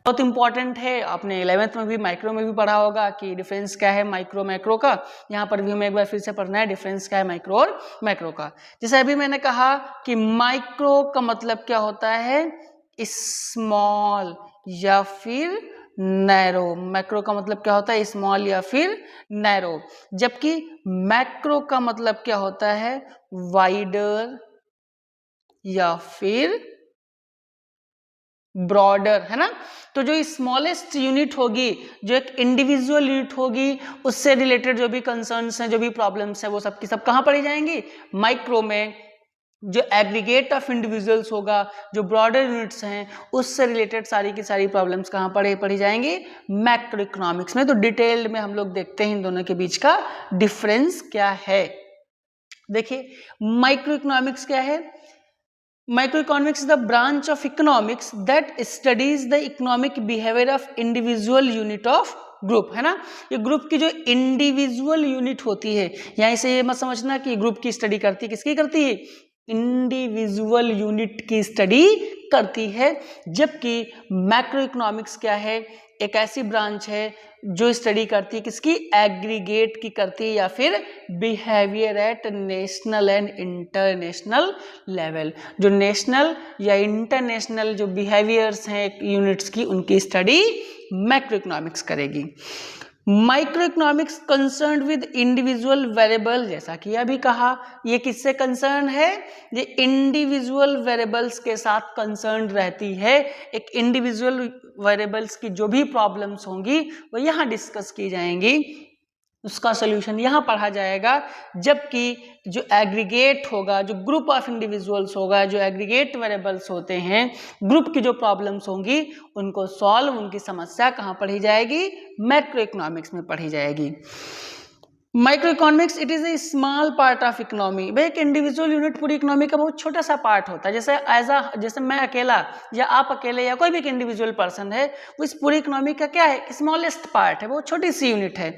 बहुत इंपॉर्टेंट है, आपने 11th में भी माइक्रो में भी पढ़ा होगा कि डिफरेंस क्या है माइक्रो मैक्रो का। यहाँ पर भी हमें एक बार फिर से पढ़ना है डिफरेंस क्या है माइक्रो और मैक्रो का। जैसे अभी मैंने कहा कि माइक्रो का मतलब क्या होता है, स्मॉल या फिर नैरो। मैक्रो का मतलब क्या होता है, स्मॉल या फिर नैरो। जबकि मैक्रो का मतलब क्या होता है, वाइडर या फिर ब्रॉडर, है ना। तो जो स्मॉलेस्ट यूनिट होगी, जो एक इंडिविजुअल यूनिट होगी, उससे रिलेटेड जो भी कंसर्न्स हैं, जो भी प्रॉब्लम्स हैं, वो सब की सब कहाँ पढ़ी जाएंगी, माइक्रो में। जो एग्रीगेट ऑफ इंडिविजुअल्स होगा, जो ब्रॉडर यूनिट्स हैं, उससे रिलेटेड सारी की सारी प्रॉब्लम्स कहाँ पढ़ी जाएंगी, मैक्रो इकोनॉमिक्स में। तो डिटेल्ड में हम लोग देखते हैं इन दोनों के बीच का डिफरेंस क्या है। देखिए माइक्रो इकोनॉमिक्स क्या है, Microeconomics is the branch of economics that studies the economic behavior of individual unit of group, है ना। ये ग्रुप की जो इंडिविजुअल यूनिट होती है, यहाँ से ये मत समझना कि ग्रुप की स्टडी करती है, किसकी करती है, इंडिविजुअल यूनिट की स्टडी करती है। जबकि मैक्रो इकोनॉमिक्स क्या है, एक ऐसी ब्रांच है जो स्टडी करती है किसकी, एग्रीगेट की करती है, या फिर behaviour eight national and international level. जो नेशनल या इंटरनेशनल जो बिहेवियर्स हैं यूनिट्स की, उनकी स्टडी मैक्रो इकोनॉमिक्स करेगी। Micro economics concern with individual variable, जैसा कि अभी कहा, ये किससे कंसर्न है, ये इंडिविजुअल वेरिएबल्स के साथ कंसर्न रहती है। एक इंडिविजुअल वेरिएबल्स की जो भी प्रॉब्लम्स होंगी वो यहाँ डिस्कस की जाएंगी, उसका सोल्यूशन यहाँ पढ़ा जाएगा। जबकि जो एग्रीगेट होगा, जो ग्रुप ऑफ इंडिविजुअल्स होगा, जो एग्रीगेट वेरिएबल्स होते हैं, ग्रुप की जो प्रॉब्लम्स होंगी उनको सॉल्व, उनकी समस्या कहाँ पढ़ी जाएगी, मैक्रो इकोनॉमिक्स में पढ़ी जाएगी। Micro economics it is a small part of economy. भाई एक इंडिविजुअल यूनिट पूरी इकोनॉमी का बहुत छोटा सा पार्ट होता है। जैसे मैं अकेला या आप अकेले या कोई भी एक इंडिविजुअल पर्सन है, वो इस पूरी इकोनॉमी का क्या है, स्मॉलेस्ट पार्ट है, बहुत छोटी सी यूनिट है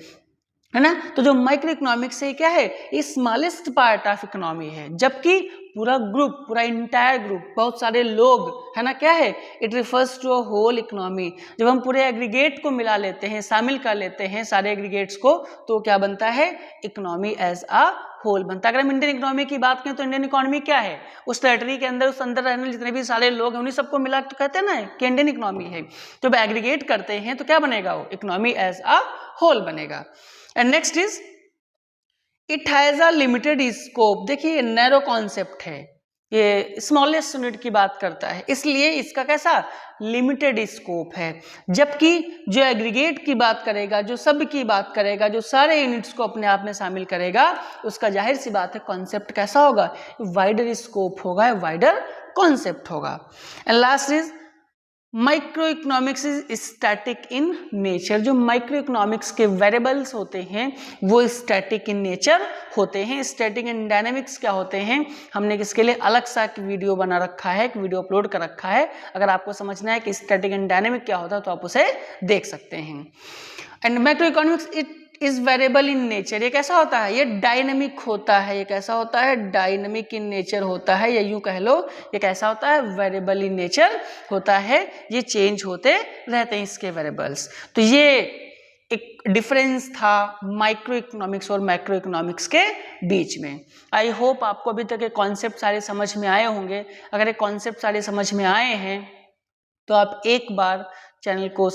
ना। तो जो माइक्रो इकोनॉमिक्स है क्या है, ये स्मॉलेस्ट पार्ट ऑफ इकोनॉमी है। जबकि पूरा ग्रुप, पूरा इंटायर ग्रुप, बहुत सारे लोग, है ना, क्या है, it refers to a whole economy. जब हम पूरे एग्रीगेट को मिला लेते हैं, शामिल कर लेते हैं सारे एग्रीगेट्स को, तो क्या बनता है, इकोनॉमी एज अ होल बनता है। अगर हम इंडियन इकोनॉमी की बात करें तो इंडियन इकोनॉमी क्या है, उस टेरिटरी के अंदर, उस अंदर रहने जितने भी सारे लोग हैं, उन्हीं सबको मिला तो कहते हैं ना कि इंडियन इकोनॉमी है। जब एग्रीगेट करते हैं तो क्या बनेगा, वो इकोनॉमी एज अ होल बनेगा। And next is it has a limited scope. देखिए नैरो कॉन्सेप्ट है, ये स्मॉलेस्ट यूनिट की बात करता है, इसलिए इसका कैसा, लिमिटेड स्कोप है। जबकि जो एग्रीगेट की बात करेगा, जो सब की बात करेगा, जो सारे यूनिट्स को अपने आप में शामिल करेगा, उसका जाहिर सी बात है कॉन्सेप्ट कैसा होगा, वाइडर स्कोप होगा, वाइडर कॉन्सेप्ट होगा। And last is micro economics is static in nature. जो माइक्रो इकोनॉमिक्स के वेरिएबल्स होते हैं वो स्टैटिक इन नेचर होते हैं। स्टैटिक एंड डायनेमिक्स क्या होते हैं, हमने इसके लिए अलग सा एक वीडियो बना रखा है, एक वीडियो अपलोड कर रखा है। अगर आपको समझना है कि स्टैटिक एंड डायनेमिक क्या होता है तो आप उसे देख सकते हैं। And micro economics it is variable in nature. ये कैसा होता है, ये डायनेमिक होता है। ये कैसा होता है, डायनेमिक इन नेचर होता है, या यूं कह लो ये कैसा होता है, वेरिएबल इन नेचर होता है। ये चेंज होते रहते हैं इसके वेरिएबल्स। तो ये एक डिफरेंस था माइक्रो इकोनॉमिक्स और मैक्रो इकोनॉमिक्स के बीच में। आई होप आपको अभी तक ये कॉन्सेप्ट सारे समझ में आए होंगे। अगर ये कॉन्सेप्ट सारे समझ में आए हैं तो आप एक बार चैनल को